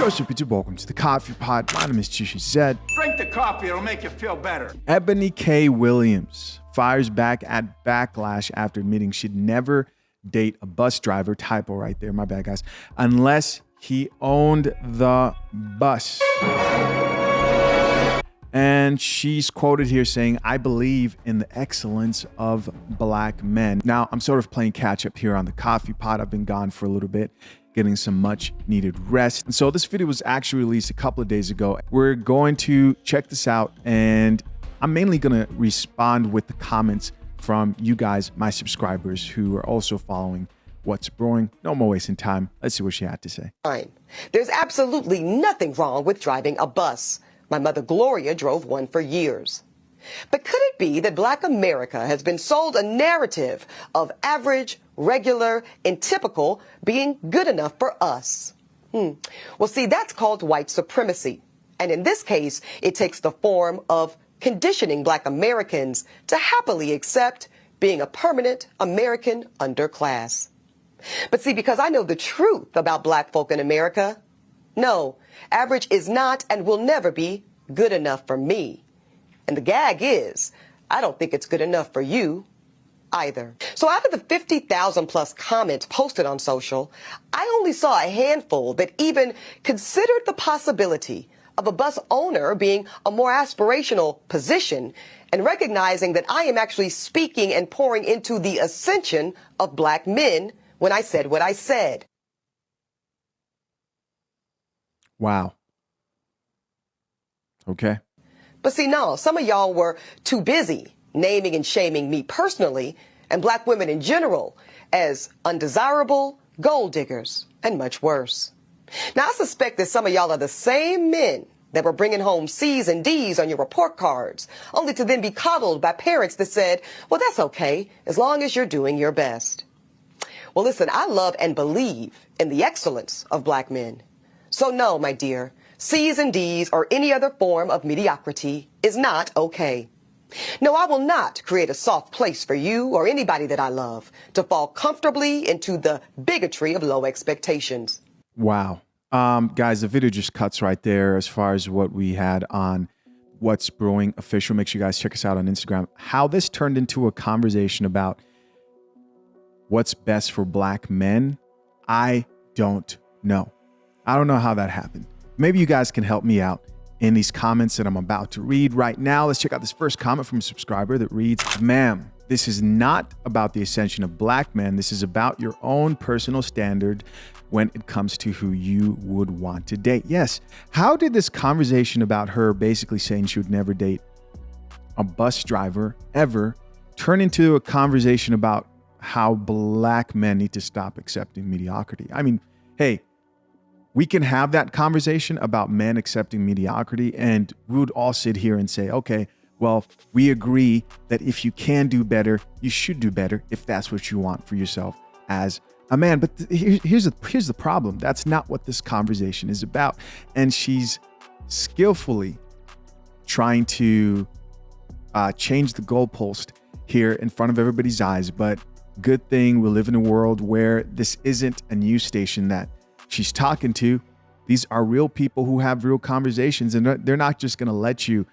Joseph, welcome to the Coffee Pot. My name is Chishi Zed. Drink the coffee, it'll make you feel better. Eboni K. Williams fires back at backlash after admitting she'd never date a bus driver, typo right there, my bad guys, unless he owned the bus. And she's quoted here saying, "I believe in the excellence of black men." Now, I'm sort of playing catch up here on the Coffee Pot. I've been gone for a little bit, getting some much needed rest. And so this video was actually released a couple of days ago. We're going to check this out, and I'm mainly going to respond with the comments from you guys, my subscribers, who are also following What's Brewing. No more wasting time. Let's see what she had to say. Fine. There's absolutely nothing wrong with driving a bus. My mother Gloria drove one for years. But could it be that Black America has been sold a narrative of average, regular, and typical being good enough for us? Well, see, that's called white supremacy. And in this case, it takes the form of conditioning Black Americans to happily accept being a permanent American underclass. But see, because I know the truth about Black folk in America, no, average is not and will never be good enough for me. And the gag is, I don't think it's good enough for you either. So out of the 50,000 plus comments posted on social, I only saw a handful that even considered the possibility of a bus owner being a more aspirational position and recognizing that I am actually speaking and pouring into the ascension of Black men when I said what I said. Wow. Okay. But see, no, some of y'all were too busy naming and shaming me personally and Black women in general as undesirable, gold diggers, and much worse. Now, I suspect that some of y'all are the same men that were bringing home C's and D's on your report cards, only to then be coddled by parents that said, well, that's okay, as long as you're doing your best. Well, listen, I love and believe in the excellence of Black men. So no, my dear, C's and D's or any other form of mediocrity is not okay. No, I will not create a soft place for you or anybody that I love to fall comfortably into the bigotry of low expectations. Wow. Guys, the video just cuts right there as far as what we had on What's Brewing Official. Make sure you guys check us out on Instagram. How this turned into a conversation about what's best for Black men, I don't know. I don't know how that happened. Maybe you guys can help me out in these comments that I'm about to read right now. Let's check out this first comment from a subscriber that reads, "Ma'am, this is not about the ascension of Black men. This is about your own personal standard when it comes to who you would want to date." Yes. How did this conversation about her basically saying she would never date a bus driver ever turn into a conversation about how Black men need to stop accepting mediocrity? I mean, hey, we can have that conversation about men accepting mediocrity, and we would all sit here and say, okay, well, we agree that if you can do better, you should do better if that's what you want for yourself as a man. But here's the problem. That's not what this conversation is about. And she's skillfully trying to change the goalpost here in front of everybody's eyes. But good thing we live in a world where this isn't a news station that she's talking to. These are real people who have real conversations, and they're not just going to let you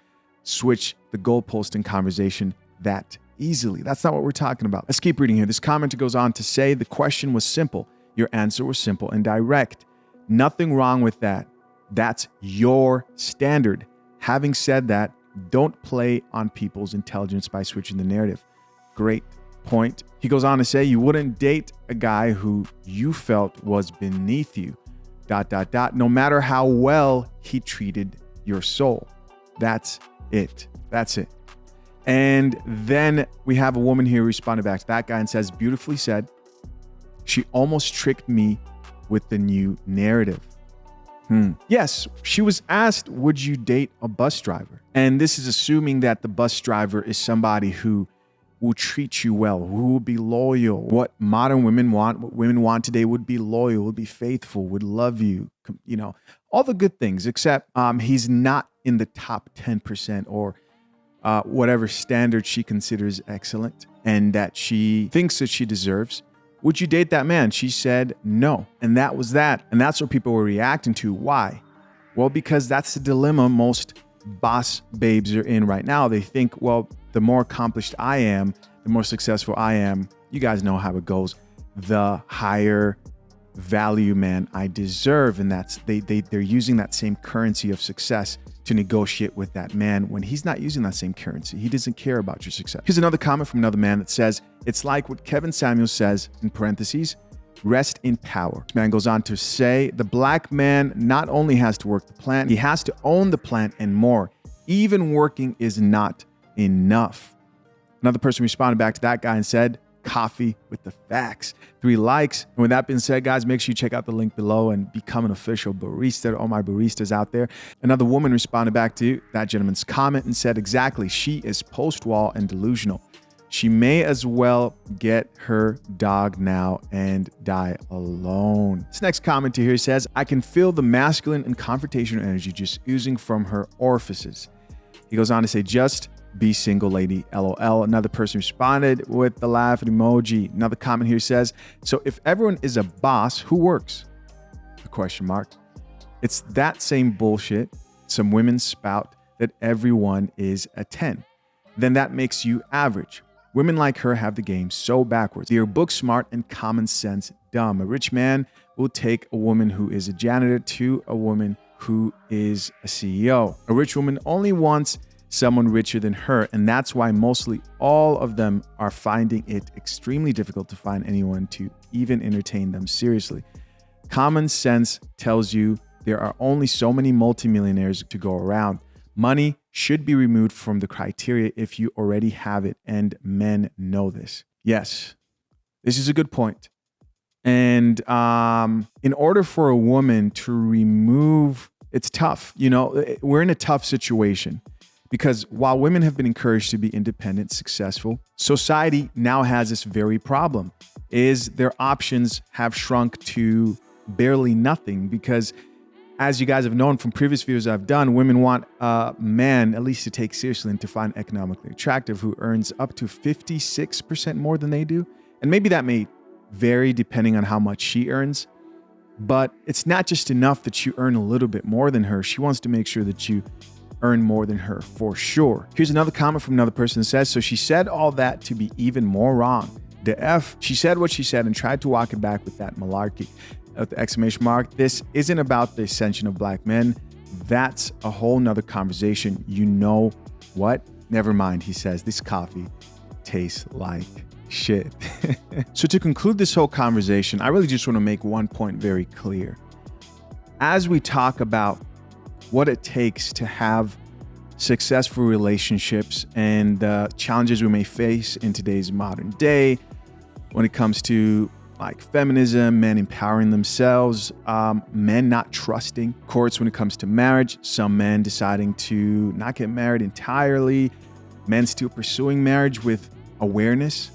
switch the goalpost in conversation that easily. That's not what we're talking about. Let's keep reading here. This commenter goes on to say, "The question was simple. Your answer was simple and direct. Nothing wrong with that. That's your standard. Having said that, don't play on people's intelligence by switching the narrative." Great point. He goes on to say, "You wouldn't date a guy who you felt was beneath you, ... no matter how well he treated your soul. That's it. That's it." And then we have a woman here responding back to that guy and says, "Beautifully said. She almost tricked me with the new narrative." Yes, she was asked, would you date a bus driver? And this is assuming that the bus driver is somebody who will treat you well, who will be loyal. What modern women want, what women want today would be loyal, would be faithful, would love you, you know, all the good things, except he's not in the top 10% or whatever standard she considers excellent and that she thinks that she deserves. Would you date that man? She said no. And that was that. And that's what people were reacting to. Why? Well, because that's the dilemma most boss babes are in right now. They think, well, the more accomplished I am, the more successful I am, you guys know how it goes, the higher value man I deserve. And that's they're using that same currency of success to negotiate with that man when he's not using that same currency. He doesn't care about your success. Here's another comment from another man that says, it's like what Kevin Samuels says, in parentheses, rest in power. This man goes on to say, the black man not only has to work the plant, he has to own the plant and more. Even working is not enough. Another person responded back to that guy and said, coffee with the facts. 3 likes. And with that being said, guys, make sure you check out the link below and become an official barista. All my baristas out there. Another woman responded back to that gentleman's comment and said, exactly, she is post-wall and delusional. She may as well get her dog now and die alone. This next commenter here says, I can feel the masculine and confrontational energy just oozing from her orifices. He goes on to say, just be single, lady, LOL. Another person responded with the laughing emoji. Another comment here says, so if everyone is a boss, who works? A question mark. It's that same bullshit some women spout that everyone is a 10. Then that makes you average. Women like her have the game so backwards. They are book smart and common sense dumb. A rich man will take a woman who is a janitor to a woman who is a CEO. A rich woman only wants someone richer than her, and that's why mostly all of them are finding it extremely difficult to find anyone to even entertain them seriously. Common sense tells you there are only so many multimillionaires to go around. Money should be removed from the criteria if you already have it, and men know this. Yes, this is a good point. And in order for a woman to remove, it's tough. You know, we're in a tough situation. Because while women have been encouraged to be independent, successful, society now has this very problem, is their options have shrunk to barely nothing. Because as you guys have known from previous videos I've done, women want a man at least to take seriously and to find economically attractive who earns up to 56% more than they do. And maybe that may vary depending on how much she earns. But it's not just enough that you earn a little bit more than her. She wants to make sure that you earn more than her for sure. Here's another comment from another person that says, so she said all that to be even more wrong. The F, she said what she said and tried to walk it back with that malarkey. With the exclamation mark, this isn't about the ascension of black men. That's a whole nother conversation. You know what? Never mind, he says, this coffee tastes like shit. So to conclude this whole conversation, I really just want to make one point very clear. As we talk about what it takes to have successful relationships and the challenges we may face in today's modern day when it comes to like feminism, men empowering themselves, men not trusting courts when it comes to marriage, some men deciding to not get married entirely, men still pursuing marriage with awareness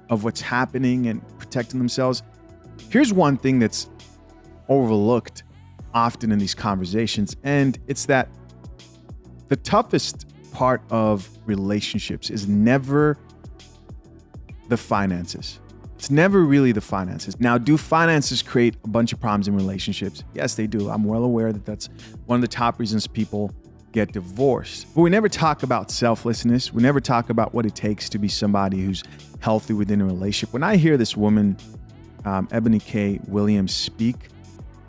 of what's happening and protecting themselves. Here's one thing that's overlooked often in these conversations, and it's that the toughest part of relationships is never the finances. It's never really the finances. Now, do finances create a bunch of problems in relationships? Yes, they do. I'm well aware that that's one of the top reasons people get divorced. But we never talk about selflessness. We never talk about what it takes to be somebody who's healthy within a relationship. When I hear this woman, Eboni K. Williams, speak,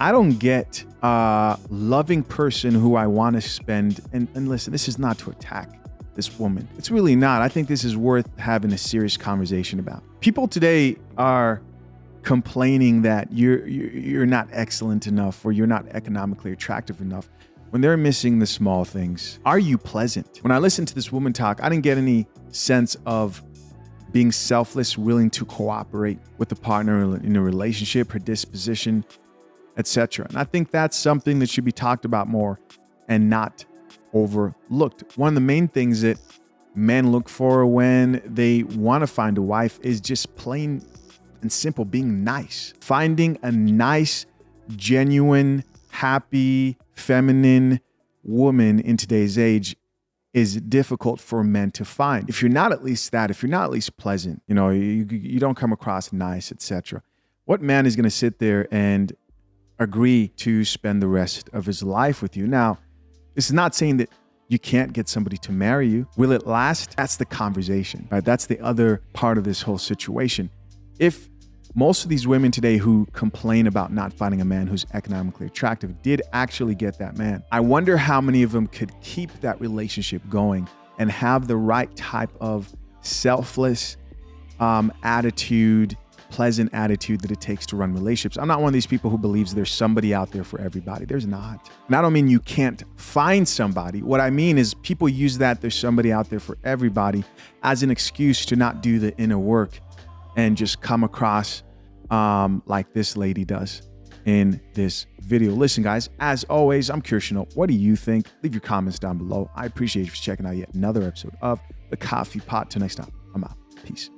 I don't get a loving person who I want to spend. And listen, this is not to attack this woman. It's really not. I think this is worth having a serious conversation about. People today are complaining that you're not excellent enough or you're not economically attractive enough when they're missing the small things. Are you pleasant? When I listened to this woman talk, I didn't get any sense of being selfless, willing to cooperate with the partner in a relationship, her disposition, etc. And I think that's something that should be talked about more and not overlooked. One of the main things that men look for when they want to find a wife is just plain and simple being nice. Finding a nice, genuine, happy, feminine woman in today's age is difficult for men to find. If you're not at least that, if you're not at least pleasant, you don't come across nice, etc. What man is going to sit there and agree to spend the rest of his life with you? Now, this is not saying that you can't get somebody to marry you. Will it last? That's the conversation, right? That's the other part of this whole situation. If most of these women today who complain about not finding a man who's economically attractive did actually get that man, I wonder how many of them could keep that relationship going and have the right type of selfless attitude, pleasant attitude that it takes to run relationships. I'm not one of these people who believes there's somebody out there for everybody. There's not. And I don't mean you can't find somebody. What I mean is people use that there's somebody out there for everybody as an excuse to not do the inner work and just come across like this lady does in this video. Listen, guys, as always, I'm curious to know, what do you think? Leave your comments down below. I appreciate you for checking out yet another episode of The Coffee Pot. Till next time, I'm out. Peace.